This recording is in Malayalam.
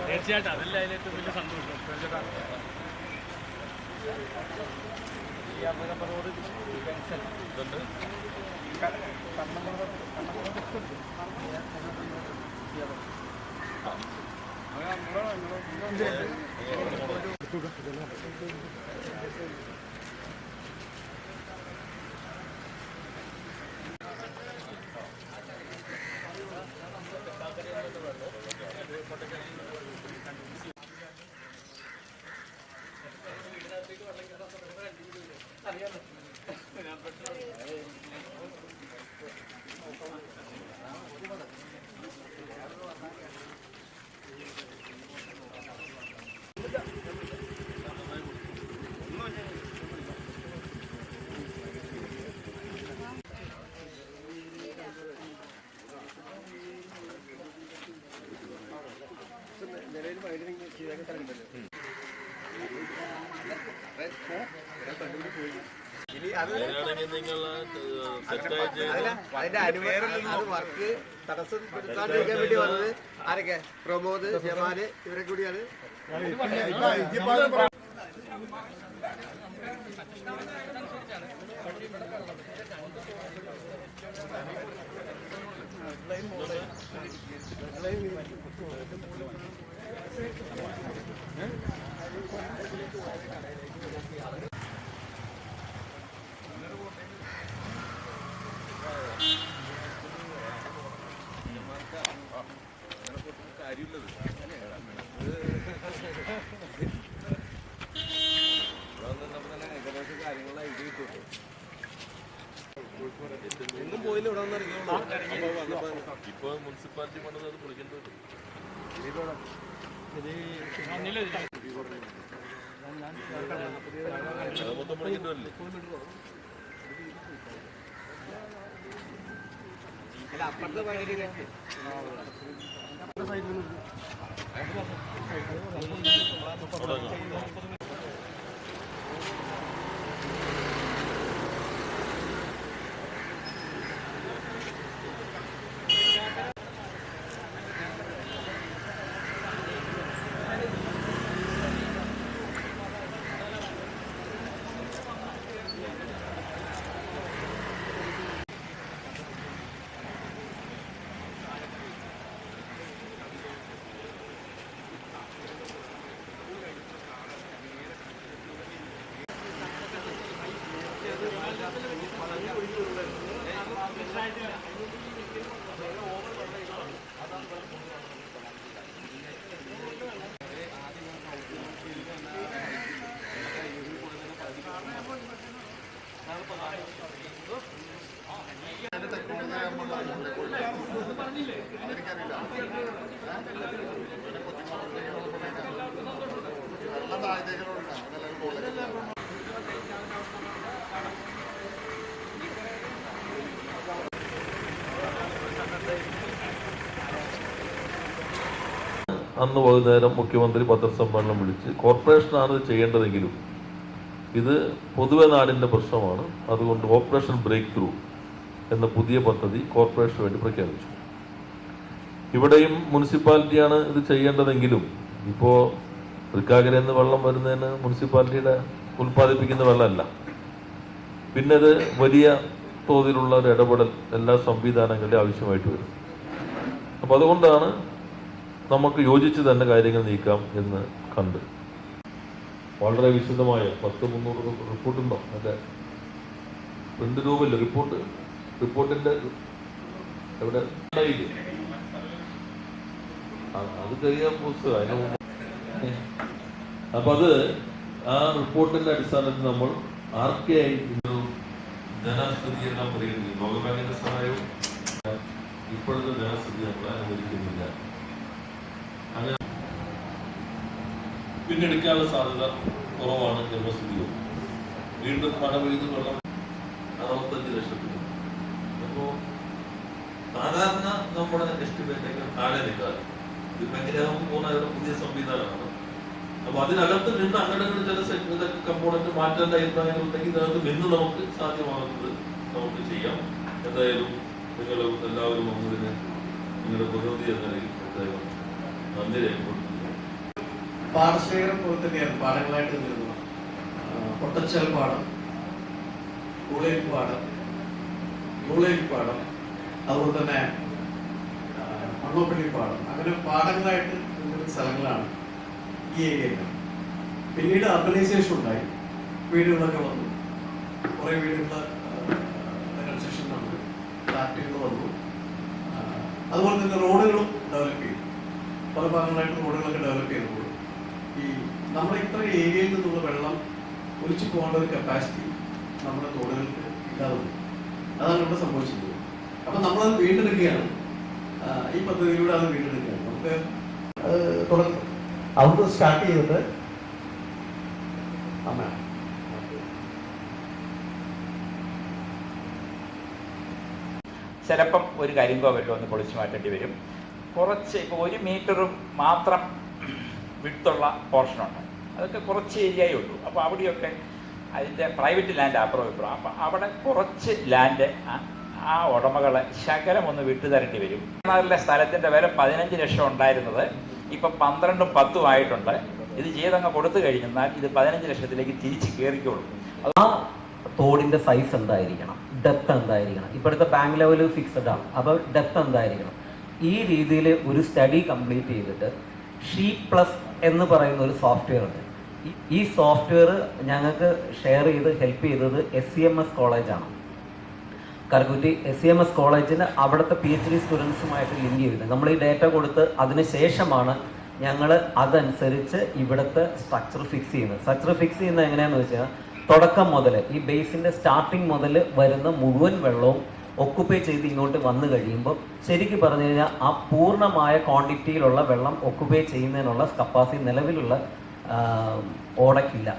തീർച്ചയായിട്ടും അതല്ല അതിലേറ്റവും വലിയ സന്തോഷം. വർക്ക് തടസ്സപ്പെടുത്താണ്ടിരിക്കാൻ വേണ്ടി വന്നത് ആരൊക്കെ? പ്രമോദ്, ജമാല് ഇവരെ കൂടിയാണ്. ഇപ്പൊ മുനിസിപ്പാലിറ്റി പണിത് അത് പൊളിക്കേണ്ടത് മൊത്തം പൊളിക്കേണ്ടതല്ലേ? അപ്പുറത്തെ വഴി അന്ന് വൈകുന്നേരം മുഖ്യമന്ത്രി പത്രസമ്മേളനം വിളിച്ച് കോർപ്പറേഷനാണ് ഇത് ചെയ്യേണ്ടതെങ്കിലും ഇത് പൊതുവെ നാടിൻ്റെ പ്രശ്നമാണ്, അതുകൊണ്ട് ഓപ്പറേഷൻ ബ്രേക്ക് ത്രൂ എന്ന പുതിയ പദ്ധതി കോർപ്പറേഷന് വേണ്ടി പ്രഖ്യാപിച്ചു. ഇവിടെയും മുനിസിപ്പാലിറ്റിയാണ് ഇത് ചെയ്യേണ്ടതെങ്കിലും ഇപ്പോൾ തൃക്കാക്കരയിൽ നിന്ന് വെള്ളം വരുന്നതിന് മുനിസിപ്പാലിറ്റിയുടെ ഉൽപ്പാദിപ്പിക്കുന്ന വെള്ളമല്ല, പിന്നെ ഇത് വലിയ തോതിലുള്ള ഒരു ഇടപെടൽ എല്ലാ സംവിധാനങ്ങളുടെയും ആവശ്യമായിട്ട് വരും. അപ്പോൾ അതുകൊണ്ടാണ് നമുക്ക് യോജിച്ച് തന്നെ കാര്യങ്ങൾ നീക്കാം എന്ന് കണ്ട് വളരെ വിശദമായ 10-300 റിപ്പോർട്ടുണ്ടോ? അതെ, പ്രിന്റ് രൂപമല്ല റിപ്പോർട്ടിന്റെ എവിടെ അത് കഴിയാൻ പുസ്തകം അതിന് മുമ്പ്. അപ്പൊ അത് ആ റിപ്പോർട്ടിന്റെ അടിസ്ഥാനത്തിൽ നമ്മൾ RKI ഒരു ധനസ്ഥിതിയെല്ലാം പരിഗണിക്കും. ലോകബാങ്കിന്റെ സഹായവും ഇപ്പോഴത്തെ ധനസ്ഥിതി നമ്മൾ അനുവദിക്കുന്നില്ല. അങ്ങനെ പിന്നെടുക്കാനുള്ള സാധ്യത കുറവാണ്. ജലസ്ഥിതിയോ വീണ്ടും മഴ പെയ്ത് വെള്ളം 65 ലക്ഷത്തിന്. അപ്പോ സാധാരണ നമ്മുടെ എസ്റ്റിമേറ്റൊക്കെ താഴെ നിൽക്കാറ്. ഇതിപ്പോ എങ്ങനെയാകുമ്പോൾ പോകുന്ന പുതിയ സംവിധാനമാണ്. അപ്പൊ അതിനകത്ത് നിന്ന് അങ്ങോട്ട് ചില കമ്പോണന്റ് മാറ്റേണ്ട അഭിപ്രായങ്ങൾ ഉണ്ടെങ്കിൽ ഇതിനകത്ത് നിന്ന് നമുക്ക് സാധ്യമാകുന്നത് നമുക്ക് ചെയ്യാം. എന്തായാലും നിങ്ങൾ എല്ലാവരും വന്നതിന് നിങ്ങളുടെ പ്രതിനിധി എന്ന നിലയിൽ പ്രത്യേകം നന്ദി രേഖപ്പെടുത്തുന്നു. പാടശേഖരം പോലെ തന്നെയാണ് പാടങ്ങളായിട്ട് നിന്നിരുന്നത്. പൊട്ടച്ചാൽ പാടം, കൂളേരി പാടം, മൂളേരി പാടം, അതുപോലെ തന്നെ മണ്ണോപ്പള്ളി പാടം, അങ്ങനെ പാടങ്ങളായിട്ട് നിന്നിരുന്ന സ്ഥലങ്ങളാണ് ഈ ഏരിയയിൽ. പിന്നീട് അർബനൈസേഷൻ ഉണ്ടായി, വീടുകളൊക്കെ വന്നു, കുറേ വീടുകൾ കൺസ്ട്രക്ഷൻ വന്നു, ഫ്ലാറ്റുകൾ വന്നു, അതുപോലെ തന്നെ റോഡുകളും ഡെവലപ്പ് ചെയ്തു. പല ഭാഗങ്ങളായിട്ട് റോഡുകളൊക്കെ ഡെവലപ്പ് ചെയ്തപ്പോൾ ഈ നമ്മുടെ ഇത്ര ഏരിയയിൽ നിന്നുള്ള വെള്ളം ഒലിച്ചു പോകേണ്ട ഒരു കപ്പാസിറ്റി നമ്മുടെ തോടുകൾക്ക് ഇല്ലാതെ വന്നു. അതാണ് ഇവിടെ സംഭവിച്ചത്. അപ്പം നമ്മളത് വീണ്ടെടുക്കുകയാണ്, ഈ പദ്ധതിയിലൂടെ അത് വീണ്ടെടുക്കുകയാണ്. നമുക്ക് തുടർന്ന് അവിടുന്ന് സ്റ്റാർട്ട് ചെയ്തിട്ട് അമ്മ ചിലപ്പം ഒരു കരിങ്കോ വല്ലതും ഒന്ന് പൊളിച്ചു മാറ്റേണ്ടി വരും. കുറച്ച് ഇപ്പോൾ 1 മീറ്റർ മാത്രം വിട്ടുള്ള പോർഷനുണ്ട്, അതൊക്കെ കുറച്ച് ഏരിയയേ ഉള്ളൂ. അപ്പോൾ അവിടെയൊക്കെ അതിൻ്റെ പ്രൈവറ്റ് ലാൻഡ് അപ്പുറം. അപ്പം അവിടെ കുറച്ച് ലാൻഡ് ആ ഉടമകളെ ശകലം ഒന്ന് വിട്ടുതരേണ്ടി വരും. നാട്ടിലെ സ്ഥലത്തിൻ്റെ വില 15 ലക്ഷം ഉണ്ടായിരുന്നത് ഇപ്പം 12ഉം 10ഉം ആയിട്ടുണ്ട്. ഇത് ചെയ്തങ്ങ് കൊടുത്തു കഴിഞ്ഞാൽ ഇത് 15 ലക്ഷത്തിലേക്ക് തിരിച്ച് കയറിക്കോളും. ആ തോടിന്റെ സൈസ് എന്തായിരിക്കണം, ഡെപ്ത് എന്തായിരിക്കണം, ഇപ്പോഴത്തെ ബാങ്ക് ലെവൽ ഫിക്സഡ് ആണ്, അപ്പോൾ ഡെപ്ത് എന്തായിരിക്കണം, ഈ രീതിയിൽ ഒരു സ്റ്റഡി കംപ്ലീറ്റ് ചെയ്തിട്ട് Sheet+ എന്ന് പറയുന്ന ഒരു സോഫ്റ്റ്വെയർ ഉണ്ട്. ഈ സോഫ്റ്റ്വെയർ ഞങ്ങൾക്ക് ഷെയർ ചെയ്ത് ഹെൽപ്പ് ചെയ്തത് SCMS കോളേജാണ്. കരക്കുറ്റി SCMS കോളേജിന് അവിടുത്തെ PhD സ്റ്റുഡൻസുമായിട്ട് ലിങ്ക് ചെയ്തത്. നമ്മൾ ഈ ഡേറ്റ കൊടുത്ത് അതിന് ശേഷമാണ് ഞങ്ങൾ അതനുസരിച്ച് ഇവിടുത്തെ സ്ട്രക്ചർ ഫിക്സ് ചെയ്യുന്നത്. സ്ട്രക്ചർ ഫിക്സ് ചെയ്യുന്നത് എങ്ങനെയാണെന്ന് വെച്ചാൽ തുടക്കം മുതൽ ഈ ബേസിൻ്റെ സ്റ്റാർട്ടിങ് മുതൽ വരുന്ന മുഴുവൻ വെള്ളവും ഒക്കുപ്പൈ ചെയ്ത് ഇങ്ങോട്ട് വന്നു കഴിയുമ്പോൾ ശരിക്കും പറഞ്ഞു കഴിഞ്ഞാൽ ആ പൂർണ്ണമായ ക്വാണ്ടിറ്റിയിലുള്ള വെള്ളം ഒക്കുപ്പൈ ചെയ്യുന്നതിനുള്ള കപ്പാസിറ്റി നിലവിലുള്ള ഓടയ്ക്കില്ല.